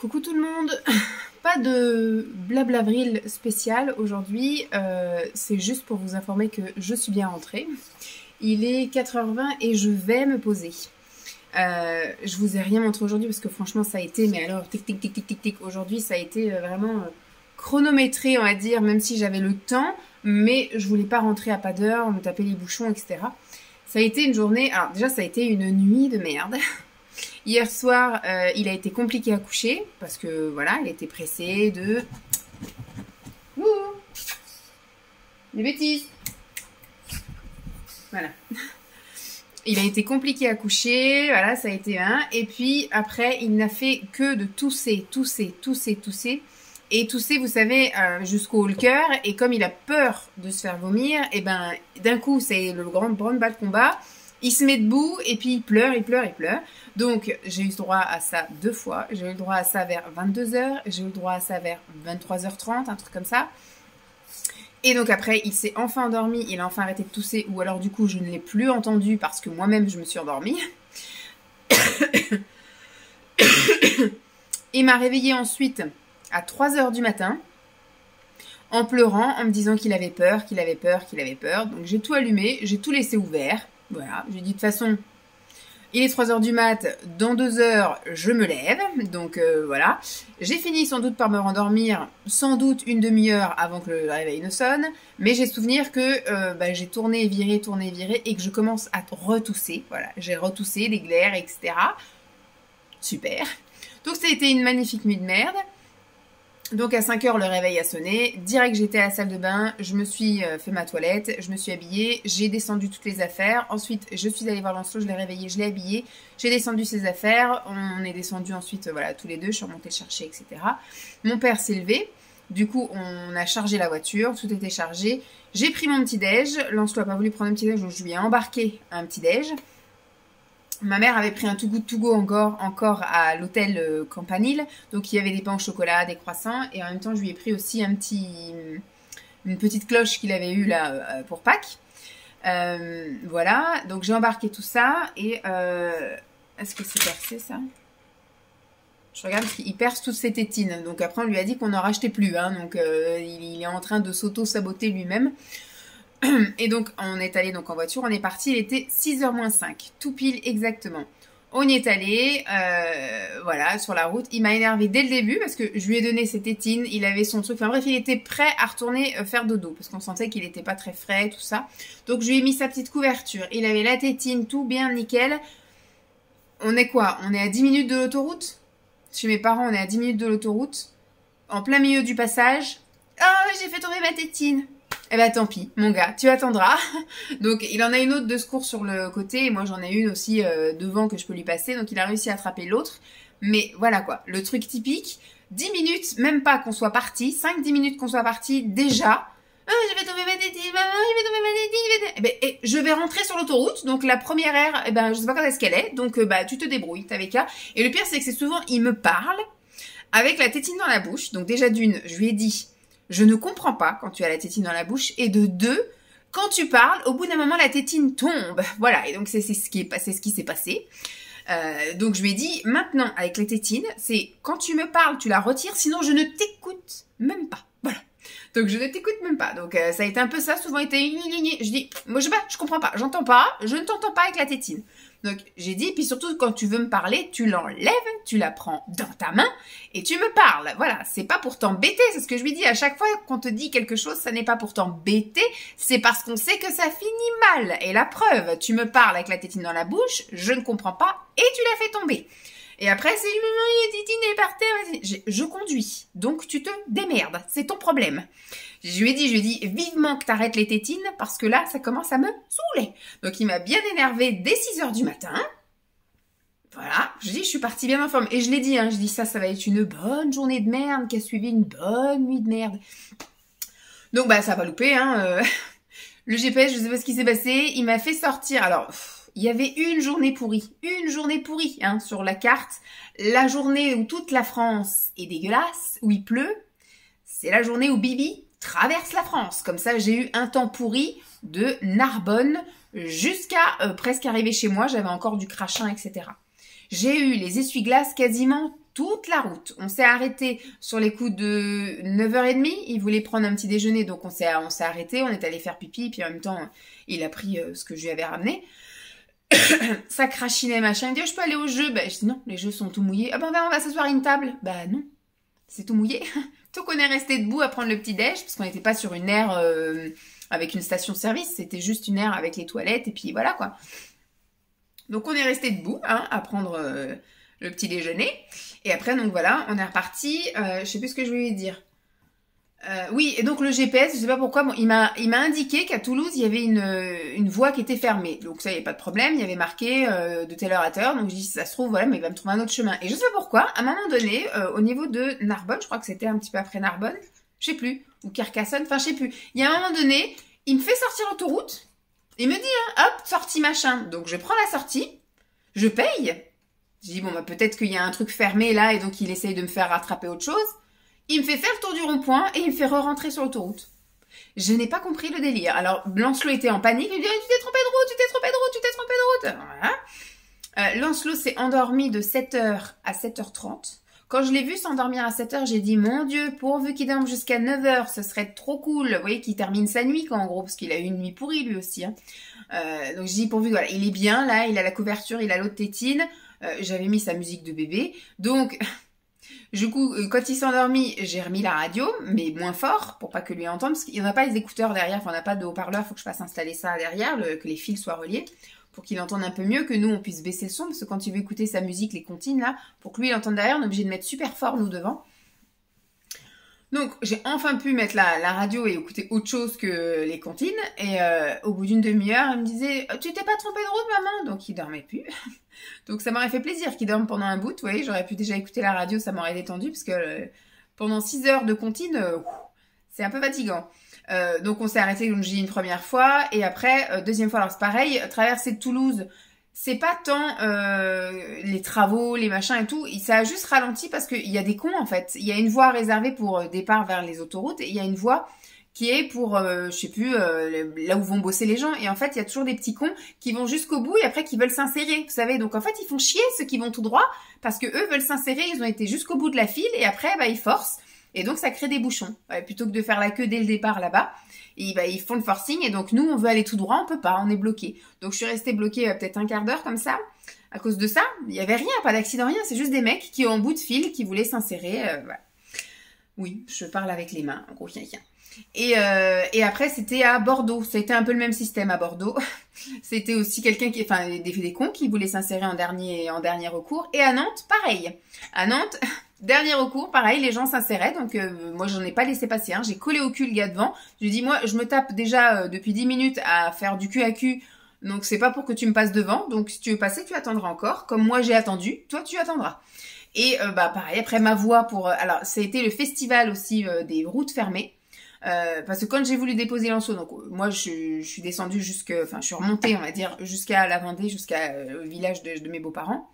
Coucou tout le monde, pas de blablavril spécial aujourd'hui, c'est juste pour vous informer que je suis bien rentrée. Il est 4h20 et je vais me poser. Je vous ai rien montré aujourd'hui parce que franchement ça a été, mais alors tic tic tic tic tic tic, aujourd'hui ça a été vraiment chronométré on va dire, même si j'avais le temps, mais je voulais pas rentrer à pas d'heure, me taper les bouchons etc. Ça a été une journée, alors déjà ça a été une nuit de merde. Hier soir, il a été compliqué à coucher parce que voilà, il était pressé de... Ouh, des bêtises. Voilà. Il a été compliqué à coucher, voilà, ça a été un. Et puis après, il n'a fait que de tousser. Et tousser, vous savez, jusqu'au haut le cœur. Et comme il a peur de se faire vomir, et ben d'un coup, c'est le grand branle-bas de combat. Il se met debout et puis il pleure. Donc j'ai eu le droit à ça 2 fois. J'ai eu le droit à ça vers 22h. J'ai eu le droit à ça vers 23h30, un truc comme ça. Et donc après, il s'est enfin endormi. Il a enfin arrêté de tousser. Ou alors du coup, je ne l'ai plus entendu parce que moi-même, je me suis endormie. Il m'a réveillée ensuite à 3h du matin. En pleurant, en me disant qu'il avait peur. Donc j'ai tout allumé. J'ai tout laissé ouvert. Voilà, j'ai dit de toute façon, il est 3h du mat, dans 2 heures, je me lève. Donc voilà, j'ai fini sans doute par me rendormir, sans doute une demi-heure avant que le réveil ne sonne. Mais j'ai souvenir que j'ai tourné et viré, et que je commence à retousser. Voilà, j'ai retoussé, des glaires, etc. Super. Donc ça a été une magnifique nuit de merde. Donc à 5h, le réveil a sonné, direct j'étais à la salle de bain, je me suis fait ma toilette, je me suis habillée, j'ai descendu toutes les affaires, ensuite je suis allée voir Lancelot, je l'ai réveillé, je l'ai habillé, j'ai descendu ses affaires, on est descendu ensuite, voilà, tous les deux, je suis remontée le chercher, etc. Mon père s'est levé, du coup on a chargé la voiture, tout était chargé, j'ai pris mon petit-déj, Lancelot n'a pas voulu prendre un petit-déj, donc je lui ai embarqué un petit-déj. Ma mère avait pris un Too Good To Go encore à l'hôtel Campanile. Donc il y avait des pains au chocolat, des croissants. Et en même temps, je lui ai pris aussi une petite cloche qu'il avait eue là pour Pâques. Voilà, donc j'ai embarqué tout ça. Et est-ce que c'est percé ça? Je regarde parce qu'il perce toutes ses tétines. Donc après, on lui a dit qu'on n'en rachetait plus. Hein, donc il est en train de s'auto-saboter lui-même. Et donc, on est allé donc en voiture, on est parti, il était 6h moins 5, tout pile exactement. On y est allé, voilà, sur la route. Il m'a énervé dès le début parce que je lui ai donné ses tétines, il avait son truc. Enfin bref, il était prêt à retourner faire dodo parce qu'on sentait qu'il n'était pas très frais, tout ça. Donc, je lui ai mis sa petite couverture. Il avait la tétine, tout bien, nickel. On est quoi? On est à 10 minutes de l'autoroute? Chez mes parents, on est à 10 minutes de l'autoroute. En plein milieu du passage. Ah, j'ai fait tomber ma tétine. Eh ben tant pis, mon gars, tu attendras. Donc il en a une autre de secours sur le côté et moi j'en ai une aussi devant que je peux lui passer. Donc il a réussi à attraper l'autre. Mais voilà quoi, le truc typique, 10 minutes, même pas qu'on soit parti, 5-10 minutes qu'on soit parti, déjà. Oh, je vais tomber ma tétine, maman, je vais tomber ma tétine. Eh ben, je vais rentrer sur l'autoroute, donc la première aire, eh ben, je sais pas quand est-ce qu'elle est, donc tu te débrouilles, t'avais qu'à. Et le pire c'est que c'est souvent, il me parle avec la tétine dans la bouche. Donc déjà d'une, je lui ai dit... Je ne comprends pas quand tu as la tétine dans la bouche. Et de 2, quand tu parles, au bout d'un moment, la tétine tombe. Voilà, et donc c'est ce qui s'est passé. Donc je lui ai dit, maintenant, avec les tétines, c'est quand tu me parles, tu la retires, sinon je ne t'écoute même pas. Voilà. Donc je ne t'écoute même pas. Donc ça a été un peu ça, souvent été... Je dis, moi je comprends pas, j'entends pas, je ne t'entends pas avec la tétine. Donc j'ai dit, puis surtout quand tu veux me parler, tu l'enlèves, tu la prends dans ta main et tu me parles. Voilà, c'est pas pour t'embêter, c'est ce que je lui dis à chaque fois qu'on te dit quelque chose, ça n'est pas pour t'embêter, c'est parce qu'on sait que ça finit mal. Et la preuve, tu me parles avec la tétine dans la bouche, je ne comprends pas et tu la fais tomber. Et après, c'est la tétine est par terre. Je conduis, donc tu te démerdes, c'est ton problème. Je lui ai dit vivement que t'arrêtes les tétines parce que là, ça commence à me saouler. Donc il m'a bien énervé dès 6h du matin. Voilà, je dis, je suis partie bien en forme. Et je l'ai dit, hein, je dis ça va être une bonne journée de merde qui a suivi une bonne nuit de merde. Donc ça va louper, hein. Le GPS, je sais pas ce qui s'est passé, il m'a fait sortir. Alors, il y avait une journée pourrie, hein, sur la carte. La journée où toute la France est dégueulasse, où il pleut, c'est la journée où Bibi traverse la France. Comme ça, j'ai eu un temps pourri de Narbonne jusqu'à presque arriver chez moi. J'avais encore du crachin, etc. J'ai eu les essuie-glaces quasiment toute la route. On s'est arrêté sur les coups de 9h30. Il voulait prendre un petit déjeuner, donc on s'est arrêté. On est allé faire pipi, puis en même temps, il a pris ce que je lui avais ramené. Ça crachinait, machin. Il me dit, je peux aller au jeu? Ben, je dis, non, les jeux sont tout mouillés. Ah ben, on va s'asseoir à une table. Ben, non, c'est tout mouillé. Tout qu'on est resté debout à prendre le petit déj, parce qu'on n'était pas sur une aire avec une station-service. C'était juste une aire avec les toilettes, et puis voilà, quoi. Donc on est resté debout à prendre le petit déjeuner. Et après, donc voilà, on est reparti. Je sais plus ce que je voulais dire. Oui, et donc le GPS, je sais pas pourquoi, bon, il m'a indiqué qu'à Toulouse, il y avait une voie qui était fermée. Donc ça, il n'y avait pas de problème, il y avait marqué de telle heure à telle heure. Donc je dis, ça se trouve, voilà, mais il va me trouver un autre chemin. Et je sais pas pourquoi, à un moment donné, au niveau de Narbonne, je crois que c'était un petit peu après Narbonne, je sais plus, ou Carcassonne, enfin je sais plus. Il y a un moment donné, il me fait sortir l'autoroute. Il me dit, hop, sortie machin. Donc je prends la sortie, je paye. Je dis, bon, bah peut-être qu'il y a un truc fermé là, et donc il essaye de me faire rattraper autre chose. Il me fait faire le tour du rond-point, et il me fait re-rentrer sur l'autoroute. Je n'ai pas compris le délire. Alors, Lancelot était en panique, il me dit, tu t'es trompé de route, tu t'es trompé de route, tu t'es trompé de route. Voilà. Lancelot s'est endormi de 7h à 7h30. Quand je l'ai vu s'endormir à 7h, j'ai dit, mon Dieu, pourvu qu'il dorme jusqu'à 9h, ce serait trop cool. Vous voyez qu'il termine sa nuit, quoi, en gros, parce qu'il a eu une nuit pourrie, lui aussi. Donc, je dis, pourvu, voilà, il est bien, là, il a la couverture, il a l'eau de tétine. J'avais mis sa musique de bébé. Donc, du coup, quand il s'est endormi, j'ai remis la radio, mais moins fort, pour pas que lui entende, parce qu'il n'y en a pas les écouteurs derrière, enfin, on n'a pas de haut-parleur, faut que je fasse installer ça derrière, que les fils soient reliés, pour qu'il entende un peu mieux, que nous, on puisse baisser le son, parce que quand il veut écouter sa musique, les comptines, là, pour que lui, il entende derrière, on est obligé de mettre super fort, nous, devant. Donc, j'ai enfin pu mettre la radio et écouter autre chose que les comptines. Et au bout d'une demi-heure, il me disait « Tu t'es pas trompée de route, maman ?» Donc, il dormait plus. Donc, ça m'aurait fait plaisir qu'il dorme pendant un bout. Vous voyez, j'aurais pu déjà écouter la radio, ça m'aurait détendu. Parce que pendant 6 heures de comptine, c'est un peu fatigant. Donc, on s'est arrêté, comme je dis, une première fois. Et après, deuxième fois, alors c'est pareil, traverser de Toulouse... C'est pas tant les travaux, les machins et tout, ça a juste ralenti parce qu'il y a des cons en fait. Il y a une voie réservée pour départ vers les autoroutes et il y a une voie qui est pour, je sais plus, là où vont bosser les gens. Et en fait, il y a toujours des petits cons qui vont jusqu'au bout et après qui veulent s'insérer, vous savez. Donc en fait, ils font chier ceux qui vont tout droit parce que eux veulent s'insérer, ils ont été jusqu'au bout de la file et après, bah, ils forcent. Et donc, ça crée des bouchons. Ouais, plutôt que de faire la queue dès le départ là-bas. Et bah, ils font le forcing et donc nous, on veut aller tout droit, on peut pas, on est bloqué. Donc, je suis restée bloquée peut-être un quart d'heure comme ça. À cause de ça, il y avait rien, pas d'accident, rien. C'est juste des mecs qui ont en bout de fil, qui voulaient s'insérer. Voilà. Oui, je parle avec les mains, en gros, rien. Et après, c'était à Bordeaux. C'était un peu le même système à Bordeaux. C'était aussi quelqu'un qui, enfin, des cons qui voulaient s'insérer en dernier recours. Et à Nantes, pareil. À Nantes, dernier recours, pareil, les gens s'inséraient. Donc, moi, j'en ai pas laissé passer. J'ai collé au cul le gars devant. Je lui ai dit, moi, je me tape déjà depuis 10 minutes à faire du cul à cul. Donc, c'est pas pour que tu me passes devant. Donc, si tu veux passer, tu attendras encore. Comme moi, j'ai attendu, toi, tu attendras. Et bah pareil, après ma voix pour... alors, ça a été le festival aussi des routes fermées. Parce que quand j'ai voulu déposer Lancelot, donc moi je suis descendue enfin je suis remontée on va dire jusqu'à la Vendée, jusqu'à le village de mes beaux-parents.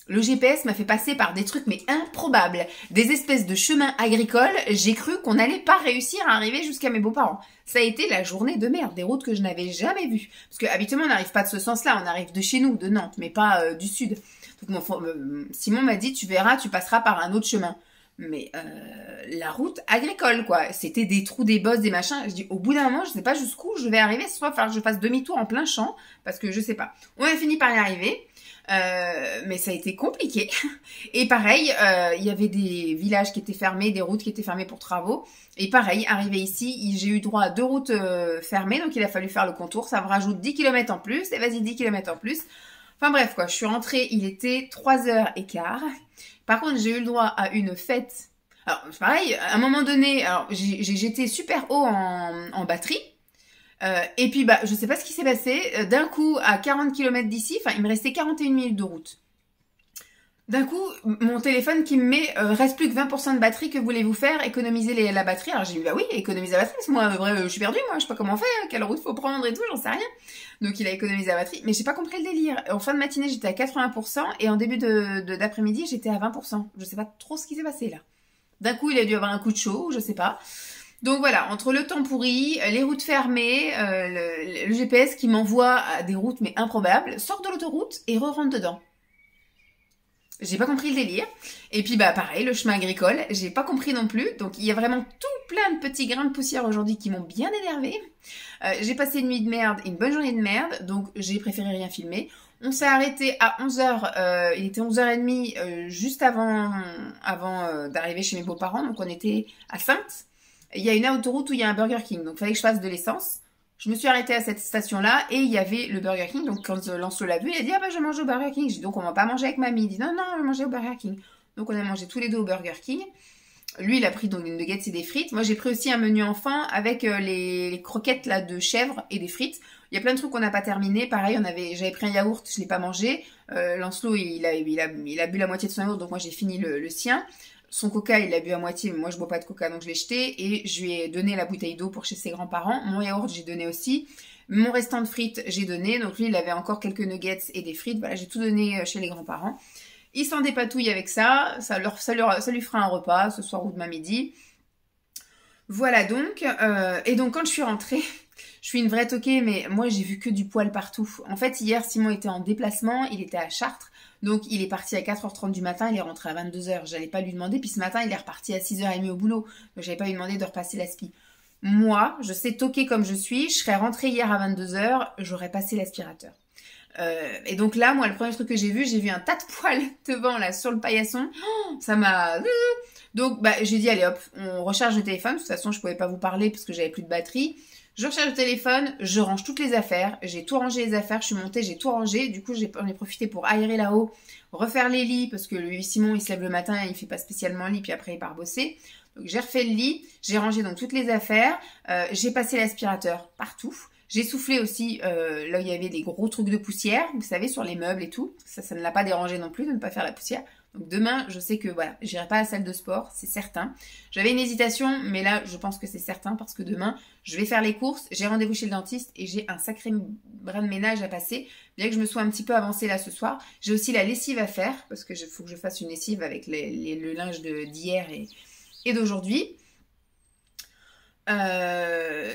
Le GPS m'a fait passer par des trucs mais improbables, des espèces de chemins agricoles. J'ai cru qu'on n'allait pas réussir à arriver jusqu'à mes beaux-parents. Ça a été la journée de merde, des routes que je n'avais jamais vues. Parce que habituellement on n'arrive pas de ce sens-là, on arrive de chez nous, de Nantes, mais pas du sud. Donc Simon m'a dit tu verras, tu passeras par un autre chemin. Mais la route agricole, quoi. C'était des trous, des bosses, des machins. Je dis, au bout d'un moment, je sais pas jusqu'où je vais arriver. Soit il va falloir que je fasse demi-tour en plein champ, parce que je sais pas. On a fini par y arriver. Mais ça a été compliqué. Et pareil, il y avait des villages qui étaient fermés, des routes qui étaient fermées pour travaux. Et pareil, arrivé ici, j'ai eu droit à 2 routes fermées, donc il a fallu faire le contour. Ça me rajoute 10 km en plus. Et vas-y, 10 km en plus. Enfin bref, quoi. Je suis rentrée, il était 3h15. Par contre, j'ai eu le droit à une fête. Alors, pareil, à un moment donné, alors j'étais super haut en batterie. Et puis, bah, je sais pas ce qui s'est passé. D'un coup, à 40 km d'ici, enfin, il me restait 41 minutes de route. D'un coup, mon téléphone qui me met reste plus que 20% de batterie, que voulez-vous faire? Économiser la batterie. Alors j'ai dit bah oui, économiser la batterie, parce que moi, vrai, je suis perdue, moi, je sais pas comment faire, quelle route faut prendre et tout, j'en sais rien. Donc il a économisé la batterie, mais j'ai pas compris le délire. En fin de matinée, j'étais à 80% et en début d'après-midi, j'étais à 20%. Je sais pas trop ce qui s'est passé là. D'un coup, il a dû avoir un coup de chaud, je sais pas. Donc voilà, entre le temps pourri, les routes fermées, le GPS qui m'envoie à des routes mais improbables, sort de l'autoroute et re-rentre dedans. J'ai pas compris le délire. Et puis bah pareil, le chemin agricole, j'ai pas compris non plus. Donc il y a vraiment tout plein de petits grains de poussière aujourd'hui qui m'ont bien énervé. J'ai passé une nuit de merde, une bonne journée de merde, donc j'ai préféré rien filmer. On s'est arrêté à 11h, il était 11h30 juste avant d'arriver chez mes beaux-parents, donc on était à Saintes. Il y a une autoroute où il y a un Burger King, donc il fallait que je fasse de l'essence. Je me suis arrêtée à cette station-là et il y avait le Burger King. Donc quand Lancelot l'a vu, il a dit « Ah bah je mange au Burger King ». J'ai dit « Donc on va pas manger avec mamie ». Il dit « Non, non, on va manger au Burger King ». Donc on a mangé tous les deux au Burger King. Lui, il a pris donc une nuggets et des frites. Moi, j'ai pris aussi un menu enfant avec les croquettes là de chèvre et des frites. Il y a plein de trucs qu'on n'a pas terminé. Pareil, j'avais pris un yaourt, je l'ai pas mangé. Lancelot, il a bu la moitié de son yaourt, donc moi j'ai fini le sien. Son coca, il l'a bu à moitié, mais moi je bois pas de coca, donc je l'ai jeté. Et je lui ai donné la bouteille d'eau pour chez ses grands-parents. Mon yaourt, j'ai donné aussi. Mon restant de frites, j'ai donné. Donc lui, il avait encore quelques nuggets et des frites. Voilà, j'ai tout donné chez les grands-parents. Il s'en dépatouille avec ça. Ça lui fera un repas ce soir ou demain midi. Voilà donc. Et donc quand je suis rentrée, je suis une vraie toquée, mais moi j'ai vu que du poil partout. En fait, hier, Simon était en déplacement. Il était à Chartres. Donc il est parti à 4h30 du matin, il est rentré à 22h. J'allais pas lui demander. Puis ce matin, il est reparti à 6h30 au boulot. Donc j'avais pas lui demander de repasser l'aspi. Moi, je sais toquer comme je suis. Je serais rentrée hier à 22h, j'aurais passé l'aspirateur. Et donc là, moi, le premier truc que j'ai vu un tas de poils devant là sur le paillasson. Oh, ça m'a... Donc bah, j'ai dit allez hop, on recharge le téléphone. De toute façon, je pouvais pas vous parler parce que j'avais plus de batterie. Je recharge le téléphone, je range toutes les affaires. J'ai tout rangé les affaires, je suis montée, j'ai tout rangé. Du coup, j'en ai profité pour aérer là-haut, refaire les lits parce que lui, Simon, il se lève le matin, il fait pas spécialement lit, puis après il part bosser. Donc j'ai refait le lit, j'ai rangé donc toutes les affaires, j'ai passé l'aspirateur partout. J'ai soufflé aussi là où il y avait des gros trucs de poussière, vous savez, sur les meubles et tout. Ça ne l'a pas dérangé non plus de ne pas faire la poussière. Donc demain, je sais que voilà, j'irai pas à la salle de sport, c'est certain. J'avais une hésitation, mais là, je pense que c'est certain parce que demain, je vais faire les courses, j'ai rendez-vous chez le dentiste et j'ai un sacré brin de ménage à passer. Bien que je me sois un petit peu avancée là ce soir, j'ai aussi la lessive à faire parce que faut que je fasse une lessive avec le linge d'hier et d'aujourd'hui.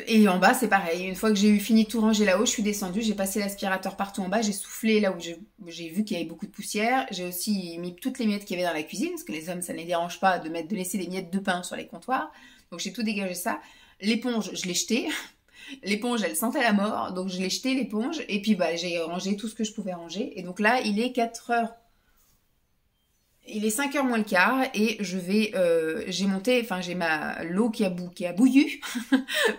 Et en bas c'est pareil, une fois que j'ai eu fini de tout ranger là-haut, je suis descendue, j'ai passé l'aspirateur partout en bas, j'ai soufflé là où j'ai vu qu'il y avait beaucoup de poussière, j'ai aussi mis toutes les miettes qu'il y avait dans la cuisine, parce que les hommes ça ne les dérange pas de laisser des miettes de pain sur les comptoirs, donc j'ai tout dégagé ça. L'éponge, je l'ai jetée, l'éponge elle sentait la mort, donc je l'ai jetée l'éponge, et puis bah j'ai rangé tout ce que je pouvais ranger, et donc là il est 4h. Il est 5h moins le quart et j'ai monté, enfin j'ai l'eau qui a bouillu,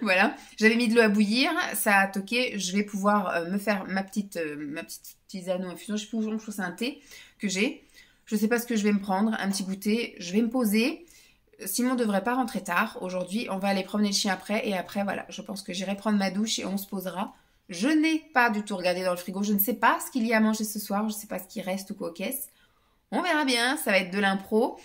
voilà. J'avais mis de l'eau à bouillir, ça a toqué, je vais pouvoir me faire ma petite tisane ou infusion, je sais plus où c'est un thé que j'ai. Je sais pas ce que je vais me prendre, un petit goûter, je vais me poser. Simon devrait pas rentrer tard aujourd'hui, on va aller promener le chien après et après voilà, je pense que j'irai prendre ma douche et on se posera. Je n'ai pas du tout regardé dans le frigo, je ne sais pas ce qu'il y a à manger ce soir, je ne sais pas ce qui reste ou quoi qu'est-ce. On verra bien, ça va être de l'impro.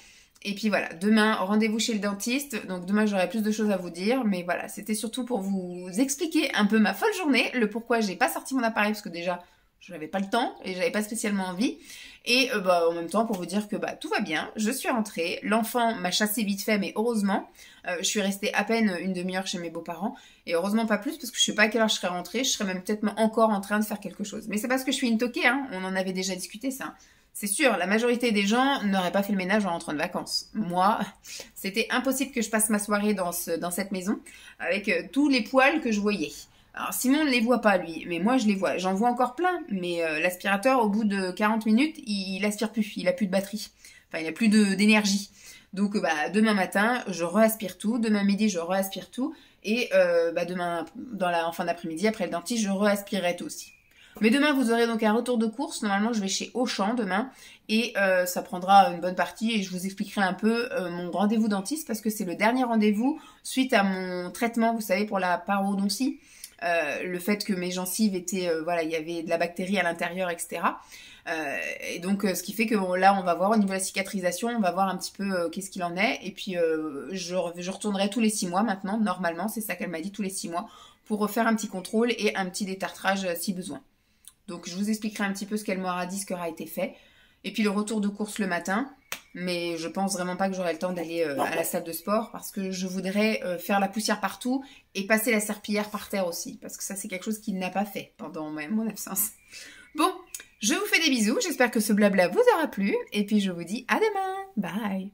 Et puis voilà, demain, rendez-vous chez le dentiste. Donc demain, j'aurai plus de choses à vous dire. Mais voilà, c'était surtout pour vous expliquer un peu ma folle journée, le pourquoi j'ai pas sorti mon appareil, parce que déjà, je n'avais pas le temps et j'avais pas spécialement envie. Et en même temps, pour vous dire que tout va bien, je suis rentrée. L'enfant m'a chassé vite fait, mais heureusement, je suis restée à peine une demi-heure chez mes beaux-parents. Et heureusement pas plus, parce que je sais pas à quelle heure je serais rentrée. Je serais même peut-être encore en train de faire quelque chose. Mais c'est parce que je suis une toquée, hein. On en avait déjà discuté, ça. C'est sûr, la majorité des gens n'auraient pas fait le ménage en rentrant de vacances. Moi, c'était impossible que je passe ma soirée dans cette maison avec tous les poils que je voyais. Alors Simon ne les voit pas lui, mais moi je les vois. J'en vois encore plein, mais l'aspirateur au bout de 40 minutes, il aspire plus, il a plus de batterie. Enfin, il a plus d'énergie. Donc demain matin, je re-aspire tout, demain midi, je re-aspire tout, et demain, en fin d'après-midi, après le dentiste, je re-aspirerai tout aussi. Mais demain, vous aurez donc un retour de course. Normalement, je vais chez Auchan demain et ça prendra une bonne partie et je vous expliquerai un peu mon rendez-vous dentiste parce que c'est le dernier rendez-vous suite à mon traitement, vous savez, pour la parodontie. Le fait que mes gencives étaient, il y avait de la bactérie à l'intérieur, etc. Et donc, ce qui fait que là, on va voir au niveau de la cicatrisation, on va voir un petit peu qu'est-ce qu'il en est. Et puis, je retournerai tous les 6 mois maintenant, normalement, c'est ça qu'elle m'a dit, tous les 6 mois, pour refaire un petit contrôle et un petit détartrage si besoin. Donc, je vous expliquerai un petit peu ce qu'elle m'aura dit, ce qui aura été fait. Et puis, le retour de course le matin. Mais je pense vraiment pas que j'aurai le temps d'aller à la salle de sport parce que je voudrais faire la poussière partout et passer la serpillière par terre aussi. Parce que ça, c'est quelque chose qu'il n'a pas fait pendant mon absence. Bon, je vous fais des bisous, j'espère que ce blabla vous aura plu, et puis je vous dis à demain. Bye.